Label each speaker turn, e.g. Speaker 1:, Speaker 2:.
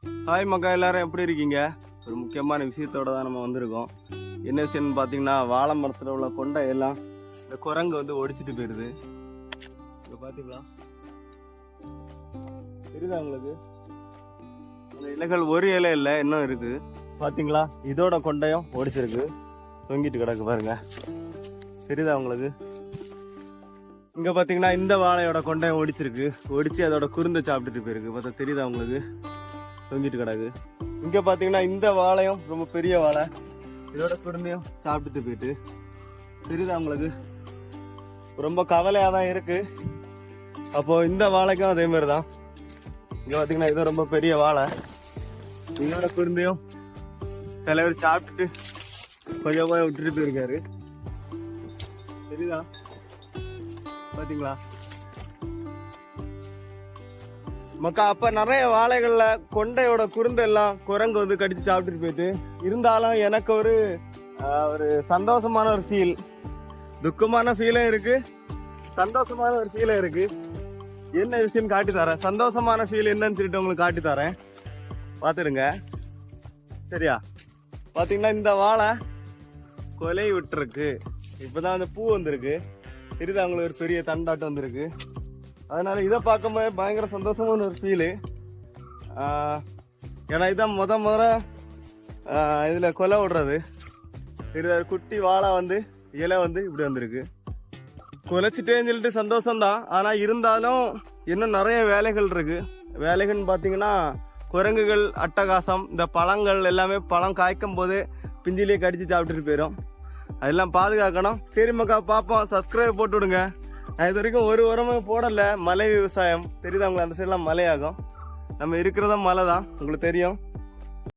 Speaker 1: Hi மக்கா, எல்லாரும் எப்படி இருக்கீங்க? ஒரு முக்கியமான விஷயத்தோட தான் நம்ம வந்திருக்கோம். என்ன விஷயம்னு பார்த்தீங்கன்னா, வாழை மரத்தில் உள்ள கொண்டை எல்லாம் இந்த குரங்கு வந்து ஒடிச்சிட்டு போயிடுது. இப்போ பார்த்தீங்களா, தெரியுதா உங்களுக்கு? அந்த இலைகள் ஒரு இலை இல்லை, இன்னும் இருக்கு. பார்த்தீங்களா, இதோட கொண்டையும் ஒடிச்சிருக்கு, தொங்கிட்டு கிடக்கு பாருங்க. தெரியுதா உங்களுக்கு? இங்கே பார்த்தீங்கன்னா இந்த வாழையோட கொண்டையும் ஒடிச்சிருக்கு, ஒடிச்சு அதோட குருந்தை சாப்பிட்டுட்டு போயிருக்கு. பார்த்தா தெரியுதா உங்களுக்கு? தொங்கிட்டு கிடக்கு. இங்கே பார்த்தீங்கன்னா இந்த வாழையும் ரொம்ப பெரிய வாழை, இதோட குருந்தையும் சாப்பிட்டுட்டு போயிட்டு. தெரியுதா உங்களுக்கு? ரொம்ப கவலையாக தான் இருக்கு. அப்போ இந்த வாழைக்கும் அதே மாதிரி தான். இங்கே பார்த்தீங்கன்னா இது ரொம்ப பெரிய வாழை, இதோட குருந்தையும் தலைவர் சாப்பிட்டுட்டு கொஞ்சம் போய் விட்டுட்டு போயிருக்காரு. தெரியுதா? பார்த்தீங்களா மக்கா? அப்ப நிறைய வாழைகள்ல கொண்டையோட குருந்தெல்லாம் குரங்கு வந்து கடிச்சு சாப்பிட்டுட்டு போயிட்டு. இருந்தாலும் எனக்கு ஒரு சந்தோஷமான ஒரு ஃபீல், துக்கமான ஃபீலும் இருக்கு, சந்தோஷமான ஒரு ஃபீலும் இருக்கு. என்ன விஷயம் காட்டி தரேன். சந்தோஷமான ஃபீல் என்னன்னு சொல்லிட்டு உங்களுக்கு காட்டி தரேன், பார்த்துடுங்க. சரியா? பார்த்தீங்கன்னா இந்த வாழை கொலை விட்டுருக்கு. இப்போதான் அந்த பூ வந்திருக்கு. தெரியுதா உங்களுக்கு? ஒரு பெரிய தண்டாட்டம் வந்திருக்கு. அதனால இதை பார்க்கும்போது பயங்கர சந்தோஷமான ஒரு ஃபீலு. ஏன்னா இதான் முத இதில் கொலை விடுறது. தெரியுதா? குட்டி வாழை வந்து இலை வந்து இப்படி வந்திருக்கு. கொலைச்சிட்டேன்னு சொல்லிட்டு சந்தோஷம்தான். ஆனால் இருந்தாலும் இன்னும் நிறைய வேலைகள் இருக்கு. வேலைகள்னு பார்த்தீங்கன்னா, குரங்குகள் அட்டகாசம். இந்த பழங்கள் எல்லாமே பழம் காய்க்கும் போது பிஞ்சிலேயே கடிச்சு சாப்பிட்டுட்டு போயிடும். அதெல்லாம் பாதுகாக்கணும். சரி மக்கா, பார்ப்போம். சப்ஸ்கிரைப் போட்டு விடுங்க. நான் இது வரைக்கும் ஒரு உரமும் போடல. மலை விவசாயம் தெரியுதா உங்களுக்கு? அந்த சைட்லாம் மலையாகும். நம்ம இருக்கிறதா மலை தான், உங்களுக்கு தெரியும்.